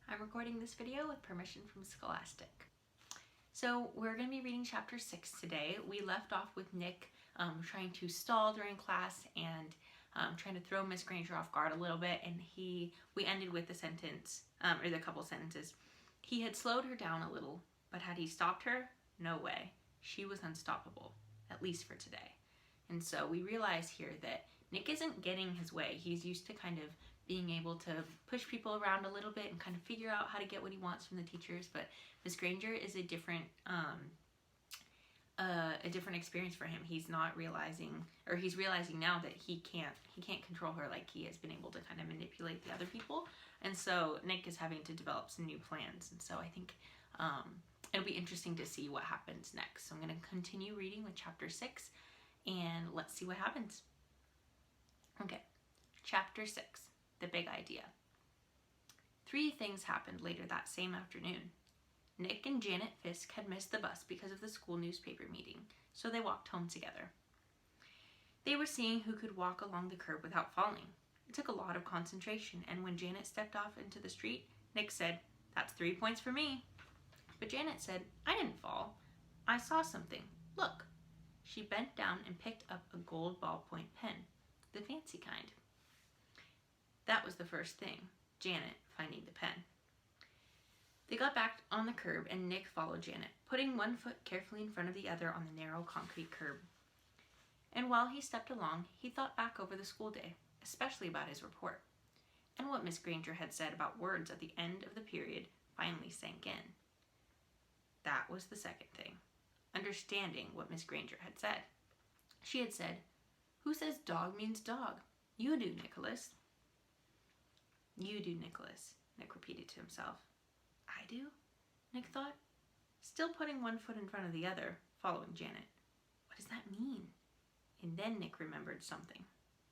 I'm recording this video with permission from Scholastic. So we're going to be reading chapter 6 today. We left off with Nick trying to stall during class and trying to throw Miss Granger off guard a little bit, and we ended with the sentence, or the couple sentences. He had slowed her down a little, but had he stopped her? No way. She was unstoppable, at least for today. And so we realize here that Nick isn't getting his way. He's used to kind of being able to push people around a little bit and kind of figure out how to get what he wants from the teachers. But Miss Granger is a different experience for him. He's not realizing, or he's realizing now that he can't control her like he has been able to kind of manipulate the other people. And so Nick is having to develop some new plans. And so I think it'll be interesting to see what happens next. So I'm going to continue reading with chapter 6 and let's see what happens. Okay, chapter 6. The big idea. 3 things happened later that same afternoon. Nick and Janet Fisk had missed the bus because of the school newspaper meeting, so they walked home together. They were seeing who could walk along the curb without falling. It took a lot of concentration, and when Janet stepped off into the street, Nick said, "That's 3 points for me." But Janet said, "I didn't fall. I saw something. Look." She bent down and picked up a gold ballpoint pen, the fancy kind. That was the first thing, Janet finding the pen. They got back on the curb and Nick followed Janet, putting one foot carefully in front of the other on the narrow concrete curb. And while he stepped along, he thought back over the school day, especially about his report. And what Miss Granger had said about words at the end of the period finally sank in. That was the second thing, understanding what Miss Granger had said. She had said, "Who says dog means dog? You do, Nicholas." "You do, Nicholas," Nick repeated to himself. "I do?" Nick thought, still putting one foot in front of the other, following Janet. What does that mean? And then Nick remembered something.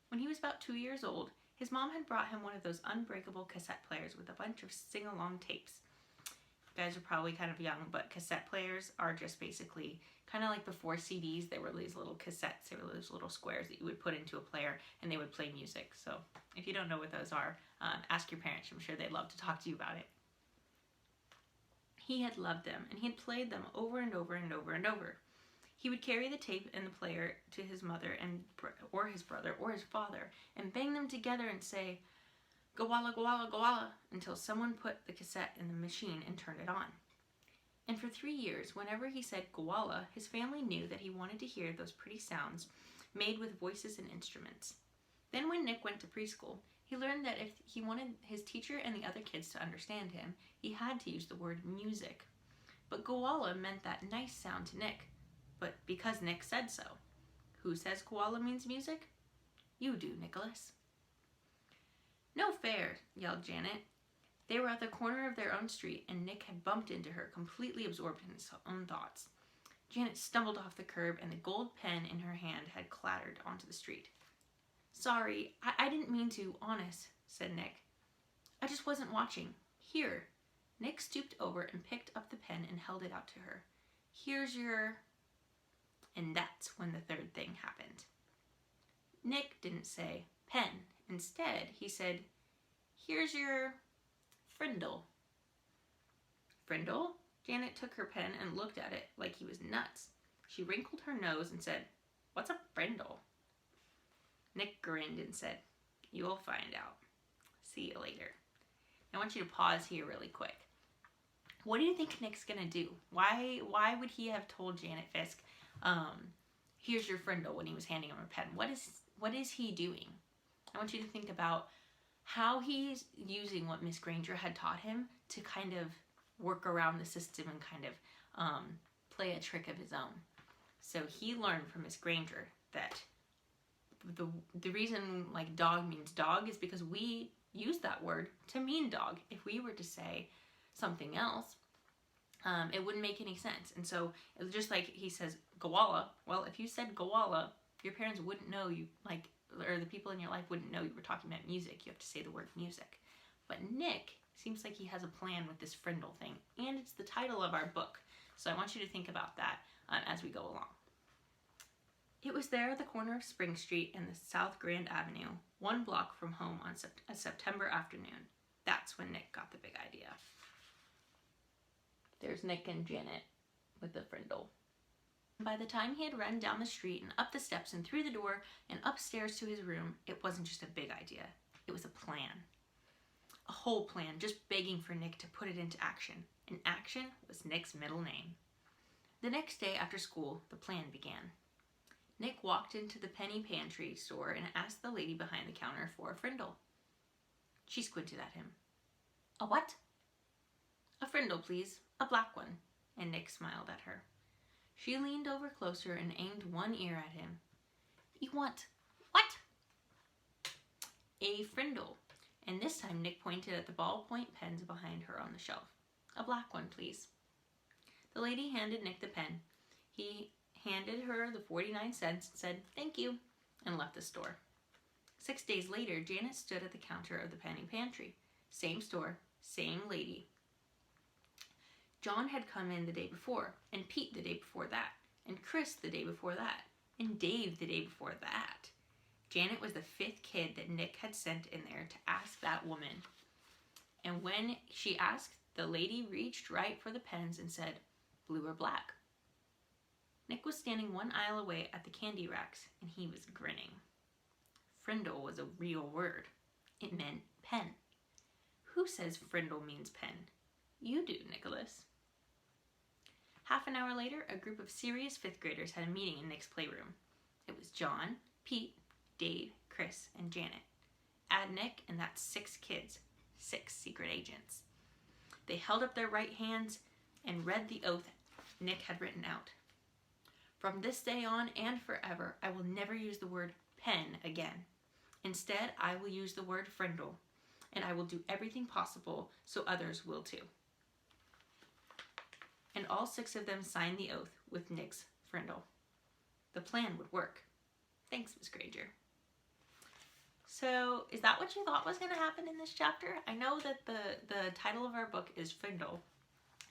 When he was about 2 years old, his mom had brought him one of those unbreakable cassette players with a bunch of sing-along tapes. You guys are probably kind of young, but cassette players are just basically kind of like before CDs. They were these little cassettes. They were those little squares that you would put into a player and they would play music. So if you don't know what those are, ask your parents. I'm sure they'd love to talk to you about it. He had loved them and he had played them over and over and over and over. He would carry the tape and the player to his mother or his brother or his father and bang them together and say, "Gowalla, gowalla, gowalla," until someone put the cassette in the machine and turned it on. And for 3 years, whenever he said gowalla, his family knew that he wanted to hear those pretty sounds made with voices and instruments. Then when Nick went to preschool, he learned that if he wanted his teacher and the other kids to understand him, he had to use the word music. But gowalla meant that nice sound to Nick, but because Nick said so. Who says gowalla means music? You do, Nicholas. "No fair," yelled Janet. They were at the corner of their own street, and Nick had bumped into her, completely absorbed in his own thoughts. Janet stumbled off the curb, and the gold pen in her hand had clattered onto the street. "Sorry, I didn't mean to, honest," said Nick. "I just wasn't watching. Here." Nick stooped over and picked up the pen and held it out to her. "Here's your..." And that's when the third thing happened. Nick didn't say pen. Instead, he said, "Here's your Frindle." "Frindle?" Janet took her pen and looked at it like he was nuts. She wrinkled her nose and said, "What's a Frindle?" Nick grinned and said, "You'll find out. See you later." I want you to pause here really quick. What do you think Nick's gonna do? Why would he have told Janet Fisk, "Here's your Frindle," when he was handing him a pen? What is he doing? I want you to think about how he's using what Miss Granger had taught him to kind of work around the system and kind of play a trick of his own. So he learned from Miss Granger that the reason like dog means dog is because we use that word to mean dog. If we were to say something else, it wouldn't make any sense. And so it was just like he says gowalla. Well, if you said gowalla, your parents wouldn't know you, like, or the people in your life wouldn't know you were talking about music. You have to say the word music. But Nick seems like he has a plan with this Frindle thing, and it's the title of our book. So I want you to think about that as we go along. It was there at the corner of Spring Street and the South Grand Avenue, 1 block from home on a September afternoon. That's when Nick got the big idea. There's Nick and Janet with the Frindle. By the time he had run down the street and up the steps and through the door and upstairs to his room, it wasn't just a big idea. It was a plan. A whole plan, just begging for Nick to put it into action. And action was Nick's middle name. The next day after school, the plan began. Nick walked into the penny pantry store and asked the lady behind the counter for a Frindle. She squinted at him. "A what?" "A Frindle, please. A black one." And Nick smiled at her. She leaned over closer and aimed one ear at him. "You want what?" "A Frindle." And this time Nick pointed at the ballpoint pens behind her on the shelf. "A black one, please." The lady handed Nick the pen. He handed her the 49 cents and said, "Thank you," and left the store. 6 days later, Janet stood at the counter of the penny pantry. Same store, same lady. John had come in the day before, and Pete the day before that, and Chris the day before that, and Dave the day before that. Janet was the 5th kid that Nick had sent in there to ask that woman. And when she asked, the lady reached right for the pens and said, "Blue or black?" Nick was standing one aisle away at the candy racks, and he was grinning. Frindle was a real word. It meant pen. Who says Frindle means pen? You do, Nicholas. Half an hour later, a group of serious 5th graders had a meeting in Nick's playroom. It was John, Pete, Dave, Chris, and Janet. Add Nick, and that's 6 kids, 6 secret agents. They held up their right hands and read the oath Nick had written out. "From this day on and forever, I will never use the word pen again. Instead, I will use the word Frindle, and I will do everything possible so others will too." And all 6 of them signed the oath with Nick's Frindle. The plan would work. Thanks, Miss Granger. So, is that what you thought was going to happen in this chapter? I know that the title of our book is Frindle,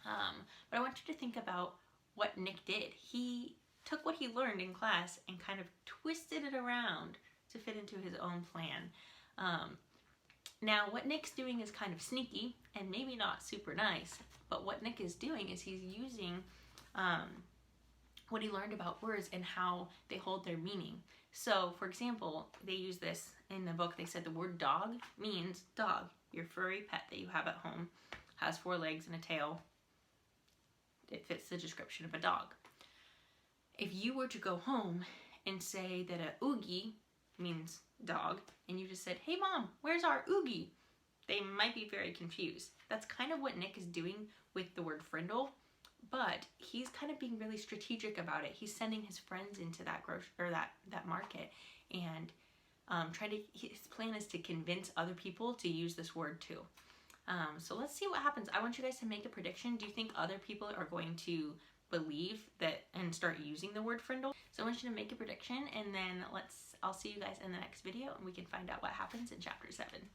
but I want you to think about what Nick did. He took what he learned in class and kind of twisted it around to fit into his own plan. Now, what Nick's doing is kind of sneaky and maybe not super nice, but what Nick is doing is he's using what he learned about words and how they hold their meaning. So, for example, they use this in the book. They said the word dog means dog, your furry pet that you have at home, has 4 legs and a tail. It fits the description of a dog. If you were to go home and say that a oogie means dog, and you just said, "Hey Mom, where's our oogie?" they might be very confused. That's kind of what Nick is doing with the word Frindle, but he's kind of being really strategic about it. He's sending his friends into that that market, and his plan is to convince other people to use this word too. So let's see what happens. I want you guys to make a prediction. Do you think other people are going to believe that and start using the word Frindle? So I want you to make a prediction, and then I'll see you guys in the next video, and we can find out what happens in chapter 7.